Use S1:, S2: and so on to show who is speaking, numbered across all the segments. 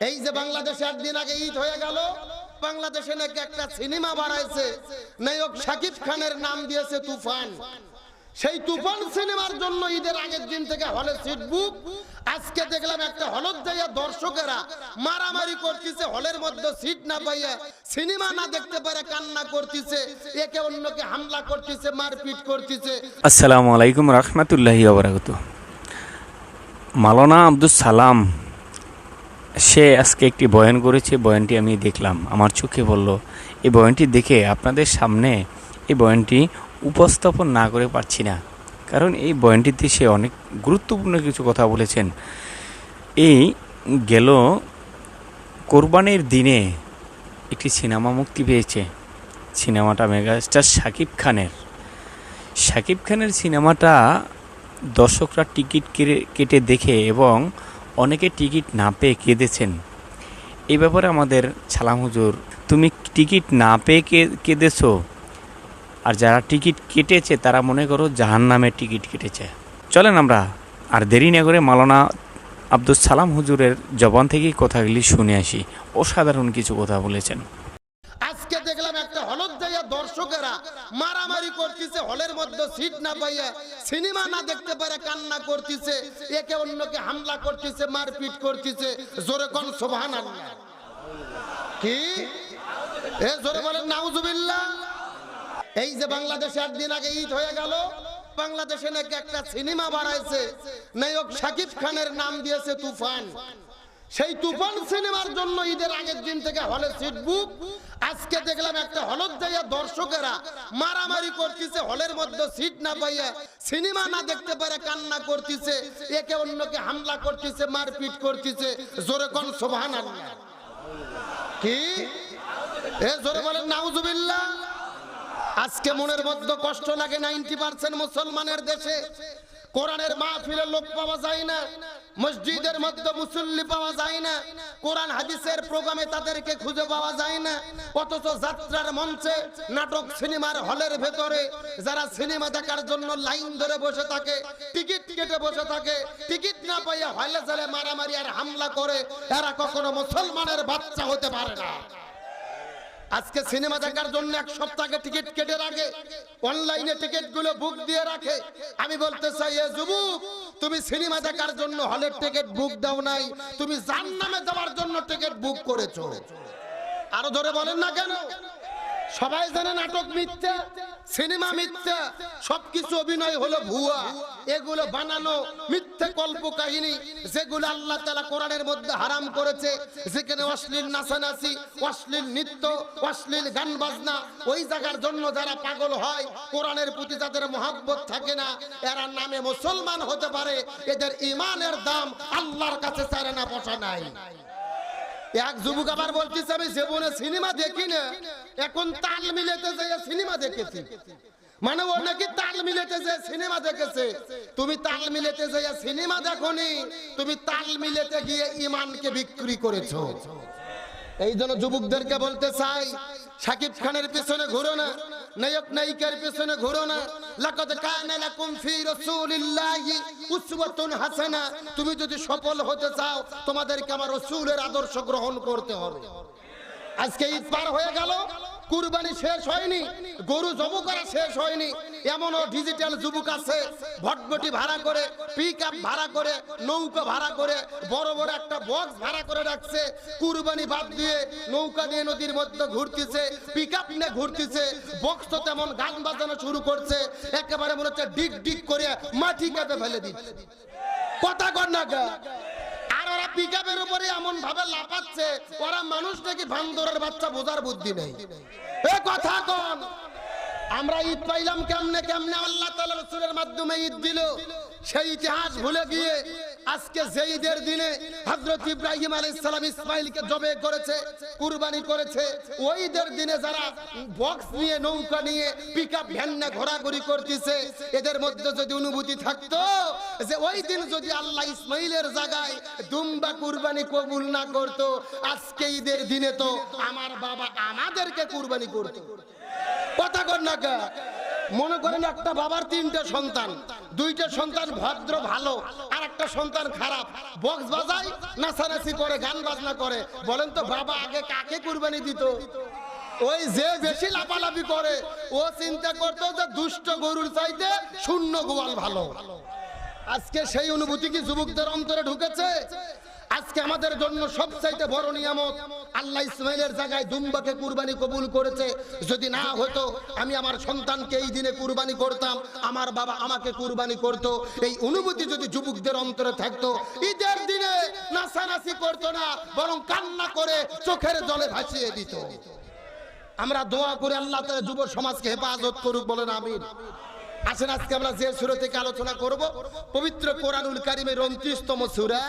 S1: এই যে বাংলাদেশে একদিন আগে ঈদ হয়ে গেল, বাংলাদেশে নাকি একটা সিনেমা বানাইছে, নায়ক শাকিব খানের নাম দিয়েছে তুফান। সেই তুফান সিনেমার জন্য ঈদের আগের দিন থেকে হলে সিট বুক। আজকে দেখলাম একটা হলত যাইয়া দর্শকেরা মারামারি করতেছে, হলের মধ্যে সিট না পাইয়া সিনেমা না দেখতে পারে কান্না করতেছে, একে অন্যকে হামলা করতেছে, মারপিট করতেছে।
S2: আসসালামু আলাইকুম রহমতুল্লাহি ওয়া বারাকাতুহু। মাওলানা আব্দুল সালাম সে আজকে একটি বয়ান করেছে, বয়ানটি আমি দেখলাম, আমার চোখে বলল। এই বয়ানটি দেখে আপনাদের সামনে এই বয়ানটি উপস্থাপন না করে পারছি না, কারণ এই বয়ানটিতে সে অনেক গুরুত্বপূর্ণ কিছু কথা বলেছেন। এই গেল কোরবানির দিনে একটি সিনেমা মুক্তি পেয়েছে, সিনেমাটা মেগাস্টার শাকিব খানের সিনেমাটা দর্শকরা টিকিট কেটে দেখে এবং অনেকে টিকিট না পেয়ে কেঁদেছেন। এই ব্যাপারে আমাদের ছালাম হুজুর, তুমি টিকিট না পেয়ে কেঁদেছো, আর যারা টিকিট কেটেছে তারা মনে করো জাহান্নামের টিকিট কেটেছে। চলেন আমরা আর দেরি না করে মাওলানা আব্দুল সালাম হুজুরের জবান থেকেই কথাগুলি শুনে আসি। অসাধারণ কিছু কথা বলেছেন।
S1: আজকে দেখলাম একটা হলত যাইয়া দর্শকেরা মারামারি করতেছে, হলের মধ্যে সিট না পাইয়া সিনেমা না দেখতে পারে কান্না করতেছে, একে অন্যকে হামলা করতেছে, মারপিট করতেছে। জোরে কোন সুবহানাল্লাহ। কি এ জোরে বলেন নাউজুবিল্লাহ। এই যে বাংলাদেশে একদিন আগে ঈদ হয়ে গেল, বাংলাদেশে নাকি একটা সিনেমা বানাইছে, নায়ক শাকিব খানের নাম দিয়েছে তুফান। সেই তুফান সিনেমার জন্য ঈদের আগের দিন থেকে হলে সিট বুক। আজকে দেখলাম একটা হলত যাইয়া দর্শকেরা মারামারি করতেছে, হলের মধ্যে সিট না পাইয়া সিনেমা না দেখতে পারে কান্না করতেছে, একে অন্যকে হামলা করতেছে, মারপিট করতেছে। জোরে কোন সুবহানাল্লাহ। কি এ জোরে বলেন নাউজুবিল্লাহ। আজকে মনের মধ্যে কষ্ট লাগে, 90% মুসলমানের দেশে কোরআনের মাহফিলে লোক পাওয়া যায় না, মসজিদের মধ্যে মুসল্লি পাওয়া যায় না, কোরআন হাদিসের প্রোগ্রামে তাদেরকে খুঁজে পাওয়া যায় না। অথচ যাত্রার মঞ্চে, নাটক সিনেমার হলের ভেতরে যারা সিনেমা দেখার জন্য লাইন ধরে বসে থাকে, টিকিট কেটে বসে থাকে, টিকিট না পাইয়া হলে চলে মারামারি আর হামলা করে, এরা কখনো মুসলমানের বাচ্চা হতে পারে না। আজকে সিনেমা দেখার জন্য এক সপ্তাহ আগে টিকিট কেটে রাখে, অনলাইনে টিকিট গুলো বুক দিয়ে রাখে। আমি বলতে চাই, এ যুবক, তুমি সিনেমা দেখার জন্য হলের টিকিট বুক দাও নাই, তুমি জাহান্নামে যাওয়ার জন্য টিকিট বুক করেছো। আরো ধরে বলেন না কেন? সবাই জানে নাটক মিথ্যা, সিনেমা মিথ্যা, সবকিছু অভিনয় হলো ভুয়া, এগুলো বানানো মিথ্যা কল্প কাহিনী, যেগুলো আল্লাহ তাআলা কোরআনের মধ্যে হারাম করেছে, যেখানে অশ্লীল নাচানাচি, অশ্লীল নৃত্য, অশ্লীল গান বাজনা, ওই জায়গার জন্য যারা পাগল হয়, কোরআনের প্রতি যাদের মহব্বত থাকে না, এরা নামে মুসলমান হতে পারে, এদের ইমানের দাম আল্লাহর কাছে চারে না পয়সা নাই। এক যুবক আবার বলতেছে, আমি জীবনে সিনেমা দেখি না, এখন তাল মিলাতে যাই সিনেমা দেখেছি। মানে ও নাকি তাল মিলাতে যায় সিনেমা দেখেছে। তুমি তাল মিলাতে যাই সিনেমা দেখোনি, তুমি তাল মিলাতে গিয়ে ঈমানকে বিক্রি করেছো। এই জন্য যুবকদেরকে বলতে চাই, শাকিব খানের পিছনে ঘুরো না, নায়ক নায়িকার পিছনে ঘুরো না। লাকাদ কানা লাকুম ফি রাসূলিল্লাহি উসওয়াতুন হাসানা। তুমি যদি সফল হতে চাও, তোমাদেরকে আমার রাসূলের আদর্শ গ্রহণ করতে হবে। আজকে ঈদ পার হয়ে গেল, কুরবানি শেষ হয়নি, গরু জব করা শেষ হয়নি, এমনও ডিজিটাল যুবক আছে ভটভটি ভাড়া করে, পিকআপ ভাড়া করে, নৌকা ভাড়া করে, বড় বড় একটা বক্স ভাড়া করে রাখছে, কুরবানি বাদ দিয়ে নৌকা নিয়ে নদীর মধ্যে ঘুরতেছে, পিকআপ নিয়ে ঘুরতেছে, বক্স তো তেমন গান বাজানো শুরু করছে, একেবারে মনে হচ্ছে ডিগ ডিগ করে মাটি কাটে ফেলে দিচ্ছে। কথা কর না গা। আর ওরা পিকআপের উপরে এমন ভাবে লাফাচ্ছে, ওরা মানুষ নাকি বান্দরের বাচ্চা, বোঝার বুদ্ধি নেই। এ কথা কোন? আমরা ঈদ পাইলাম কেমনে কেমনে? আল্লাহ তাআলা রাসূলের মাধ্যমে ঈদ দিল। সেই ইতিহাস ভুলে গিয়ে আজকে যে ঈদের দিনে হযরত ইব্রাহিম আলাইহিস সালাম ইসমাঈলকে জবে করেছে, কুরবানি করেছে, ওই ঈদের দিনে যারা বক্স নিয়ে, নৌকা নিয়ে, পিকআপ ভ্যান নিয়ে ঘোরাঘুরি করতেছে, এদের মধ্যে যদি অনুভূতি থাকতো যে ওই দিন যদি আল্লাহ ইসমাঈলের জায়গায় দুম্বা কুরবানি কবুল না করতো, আজকে ঈদের দিনে তো আমার বাবা আমাদেরকে কুরবানি করতো। কথা কর না কা? মনে করেন একটা বাবার তিনটা সন্তান, দুইটা সন্তান ভদ্র ভালো, আর একটা সন্তান খারাপ, বক্স বাজায়, নাচানাচি করে, গান বাজনা করে। বলেন তো বাবা আগে কাকে কুরবানি দিত? ওই যে বেশি লাফালাফি করে ও চিন্তা করতো যে দুষ্ট গরুর চাইতে শূন্য গোয়াল ভালো। আজকে সেই অনুভূতি কি যুবকদের অন্তরে ঢুকেছে? আজকে আমাদের জন্য সবচাইতে বড় নিয়ামত, আল্লাহ ইসমাইলের জায়গায় দুম্বাকে কুরবানি কবুল করেছে। যদি না হতো আমি আমার সন্তানকে এই দিনে কুরবানি করতাম, আমার বাবা আমাকে কুরবানি করত। এই অনুভূতি যদি যুবকদের অন্তরে থাকতো, ঈদের দিনে নাচানাচি করতো না, বরং কান্না করে চোখের জলে ভাসিয়ে দিত। আমরা দোয়া করে আল্লাহ তাআলা যুব সমাজকে হেফাজত করুক, বলেন আমিন। আসেন আজকে আমরা যে সূরা থেকে আলোচনা করব, পবিত্র কোরআনুল কারীমের 29তম সূরা।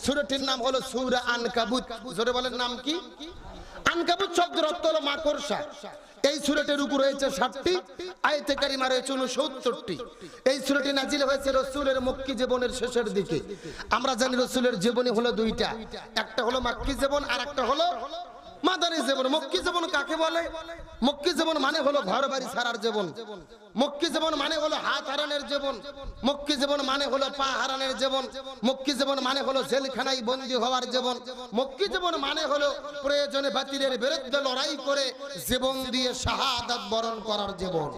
S1: সূরাটির নাম হলো সূরা আনকাবুত। জোরে বলেন নাম কি? আনকাবুত শব্দের অর্থ হলো মাকড়সা। এই সূরাটির উপর রয়েছে 60টি, আয়াতে কারিমা রয়েছে 69টি। এই সূরাটি নাজিল হয়েছে রাসূলের মক্কি জীবনের শেষের দিকে। আমরা জানি রাসূলের জীবনী হলো দুইটা, একটা হলো মক্কি জীবন আর একটা হলো মাদানী জীবন। মক্কি জীবন কাকে বলে? মক্কি জীবন মানে হলো ঘর বাড়ি ছাড়ার জীবন। মক্কি জীবন মানে হলো হাত হারানোর জীবন। মক্কি জীবন মানে হলো পা হারানোর জীবন। মক্কি জীবন মানে হলো জেলখানায় বন্দী হওয়ার জীবন। মক্কি জীবন মানে হলো প্রয়োজনে বাতিলের বিরুদ্ধে লড়াই করে জীবন দিয়ে শাহাদাত বরণ করার জীবন।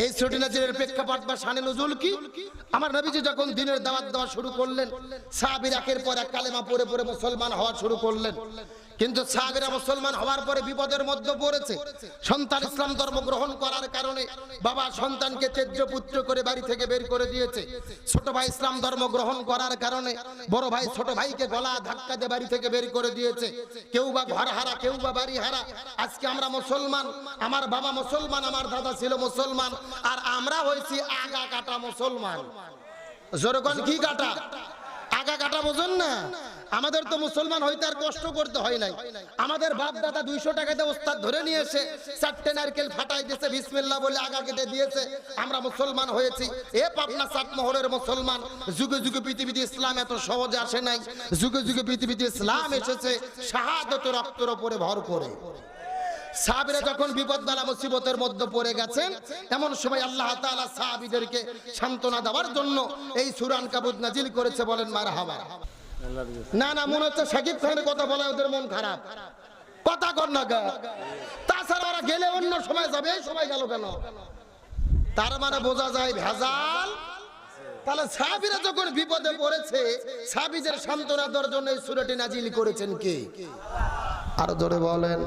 S1: এই সূরাটি নাজিলের প্রেক্ষাপট বা শানে নুজুল কি? আমার নবীজি যখন দ্বীনের দাওয়াত দেওয়া শুরু করলেন, সাহাবীরা একের পর এক কালেমা পড়ে পড়ে মুসলমান হওয়া শুরু করলেন। কিন্তু সাহাবীরা মুসলমান হওয়ার পরে বিপদের মধ্যে পড়েছে। সন্তান ইসলাম ধর্ম গ্রহণ করার কারণে বাবা সন্তানকে তেজ্য পুত্র করে বাড়ি থেকে বের করে দিয়েছে। ছোট ভাই ইসলাম ধর্ম গ্রহণ করার কারণে বড় ভাই ছোট ভাইকে গলা ধাক্কা দিয়ে বাড়ি থেকে বের করে দিয়েছে। কেউ বা ঘর হারা, কেউ বা বাড়ি হারা। আজকে আমরা মুসলমান, আমার বাবা মুসলমান, আমার দাদা ছিল মুসলমান, আর আমরা হয়েছি আগা কাটা মুসলমান। জোরগণ কি কাটা? আগা কাটা বোঝেন না? আমাদের তো মুসলমান হইতে আর কষ্ট করতে হয় নাই। আমাদের বাপ দাদা 200 টাকাতে ওস্তাদ ধরে নিয়ে এসে 4টে নারকেল ফাটাই দিয়েছে, বিসমিল্লাহ বলে আগা কেটে দিয়েছে, আমরা মুসলমান হয়েছি। এ পাবনা চাটমোহরের মুসলমান। যুগে যুগে পৃথিবীতে ইসলাম এত সহজে আসে নাই। যুগে যুগে পৃথিবীতে ইসলাম এসেছে শাহাদত রক্তের উপরে ভর করে। সাহাবীরা যখন বিপদ বালা মুসিবতের মধ্যে পড়ে গেছেন, এমন সময় আল্লাহ তাআলা সাহাবীদেরকে সান্ত্বনা দেওয়ার জন্য এই সূরা আনকাবুত নাজিল করেছে। বলেন মারহাবা। না না, মনে হচ্ছে শাকিব খানের কথা বলে ওদের মন খারাপ। কথা কর না গা। তাছাড়া ওরা গেলে অন্য সময় যাবে, এই সময় গেল কেন? তার মানে বোঝা যায় ভেজাল। তাহলে সাহাবীরা যখন বিপদে পড়েছে, সাহাবীদের সান্ত্বনা দেওয়ার জন্য এই সূরাটি নাজিল করেছেন কে? আর জোরে বলেন।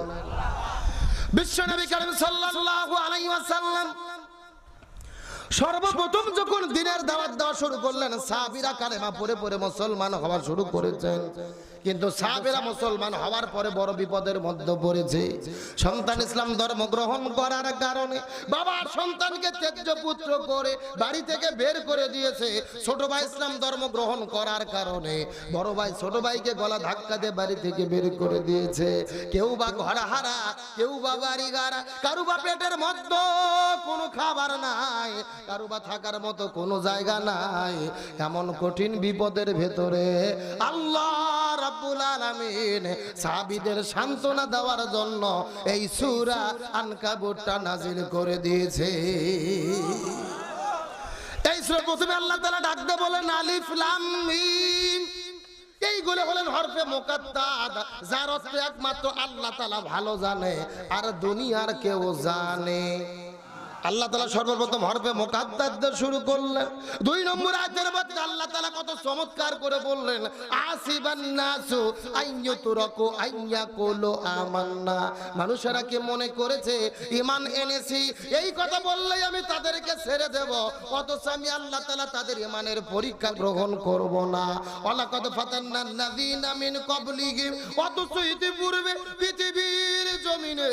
S1: বিশ্বনবী করিম সাল্লাল্লাহু আলাইহি ওয়াসাল্লাম সর্বপ্রথম যখন দ্বীনের দাওয়াত দেওয়া শুরু করলেন, সাহাবীরা কালেমা পড়ে পড়ে মুসলমান হওয়া শুরু করেছেন। কিন্তু সাহাবীরা মুসলমান হওয়ার পরে বড় বিপদের মধ্যে পড়েছে। সন্তান ইসলাম ধর্ম গ্রহণ করার কারণে বাবা সন্তানকে ত্যায্য পুত্র করে বাড়ি থেকে বের করে দিয়েছে। ছোট ভাই ইসলাম ধর্ম গ্রহণ করার কারণে বড় ভাই ছোট ভাইকে গলা ধাক্কা দিয়ে বাড়ি থেকে বের করে দিয়েছে। কেউ বা ঘর হারা, কেউ বা বাড়ি হারা, কারু বা পেটের মধ্যে কোনো খাবার নাই, কারু বা থাকার মতো কোনো জায়গা নাই। এমন কঠিন বিপদের ভেতরে আল্লাহ রাব্বুল আলামিন সাহাবীদের সান্ত্বনা দেওয়ার জন্য এই সূরা আনকাবুতটা নাজিল করে দিয়েছে। এই সূরা প্রথমে আল্লাহ তাআলা ডাক দিয়ে বলেন আলিফ লাম মিম। এইগুলো হলেন হরফে মুকাত্তাদ, যার অর্থ একমাত্র আল্লাহ তাআলা ভালো জানে আর দুনিয়ার কেউ জানে। আল্লাহ তাআলা সর্বপ্রথম হরফে মুকাদ্দার দিয়ে শুরু করলেন। 2 নম্বর আয়াতের মধ্যে আল্লাহ তাআলা কত চমৎকার করে বললেন, আসিবান নাসু আইয়ুতরাকু আইয়াকুলু আমান্না। মানুষেরা কি মনে করেছে ঈমান এনেছি, এই কথা বললেই আমি তাদেরকে ছেড়ে দেব, অথচ আমি আল্লাহ তাআলা তাদের ঈমানের পরীক্ষা গ্রহণ করব না। ওয়ালাকাদ ফাতান্নান নাযিনা মিন ক্বাবলিহিম। অথচ ইতিপূর্বে পৃথিবীর জমিনে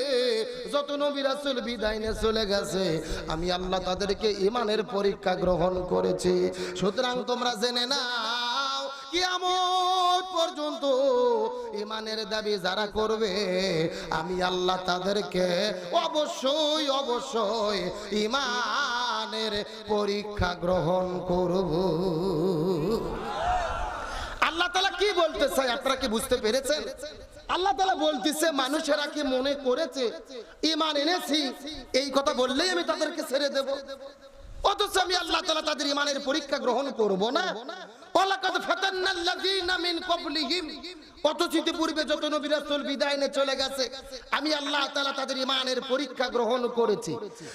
S1: যত নবী রাসূল বিদায় নিয়ে চলে গেছে, আমি আল্লাহ তাদেরকে ঈমানের পরীক্ষা গ্রহণ করেছি। সুতরাং তোমরা জেনে নাও, কিয়ামত পর্যন্ত ঈমানের দাবি যারা করবে, আমি আল্লাহ তাদেরকে অবশ্যই অবশ্যই ঈমানের পরীক্ষা গ্রহণ করব। আল্লাহ তাআলা কি বলতে চায় আপনারা কি বুঝতে পেরেছেন? আল্লাহ তাআলা বলতেছে মানুষেরা কি মনে করেছে ঈমান এনেছি, এই কথা বললেই আমি তাদেরকে ছেড়ে দেব। অথচ আমি আল্লাহ তাআলা তাদের ঈমানের পরীক্ষা গ্রহণ করব না। ওয়ালাকাদ ফাতান্নাল্লাযীনা মিন ক্বাবলিহিম, অথচ পূর্বে যত নবী রাসূল বিদায় নিয়ে চলে গেছে আমি আল্লাহ তাআলা তাদের ঈমানের পরীক্ষা গ্রহণ করেছি।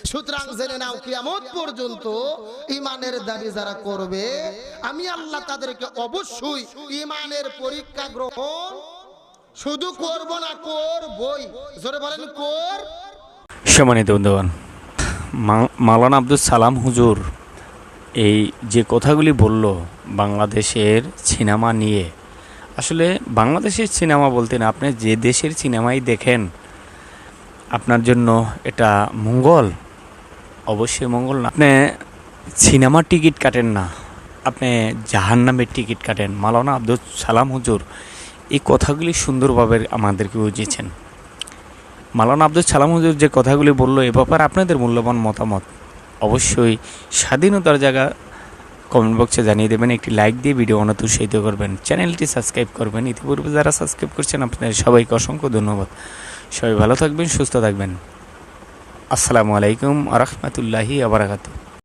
S1: সুতরাং জেনে নাও কিয়ামত পর্যন্ত ঈমানের দাবি যারা করবে আমি আল্লাহ তাদেরকে অবশ্যই ঈমানের পরীক্ষা গ্রহণ শুধু করব না, করবই। জোরে বলেন কর।
S2: সম্মানিত বন্ধুগণ, মাওলানা আব্দুল সালাম হুজুর এই যে কথাগুলি বলল বাংলাদেশের সিনেমা নিয়ে, আসলে বাংলাদেশের সিনেমা বলতে না, আপনি যে দেশের সিনেমাই দেখেন আপনার জন্য এটা মঙ্গল, অবশ্যই মঙ্গল না। আপনি সিনেমার টিকিট কাটেন না, আপনি জাহান্নামের টিকিট কাটেন। মাওলানা আব্দুল সালাম হুজুর এই কথাগুলি সুন্দরভাবে আমাদেরকে বুঝিয়েছেন। মাওলানা আব্দুল সালাম হুজুর যে কথাগুলি বললো এ ব্যাপারে আপনাদের মূল্যবান মতামত অবশ্যই স্বাধীনতার জায়গা কমেন্ট বক্সে জানিয়ে দেবেন। একটি লাইক দিয়ে ভিডিও অনেক উৎসাহিত করবেন, চ্যানেলটি সাবস্ক্রাইব করবেন। ইতিপূর্বে যারা সাবস্ক্রাইব করছেন আপনাদের সবাইকে অসংখ্য ধন্যবাদ। সবাই ভালো থাকবেন, সুস্থ থাকবেন। আসসালামু আলাইকুম ওয়া রাহমাতুল্লাহি ওয়া বারাকাতুহু।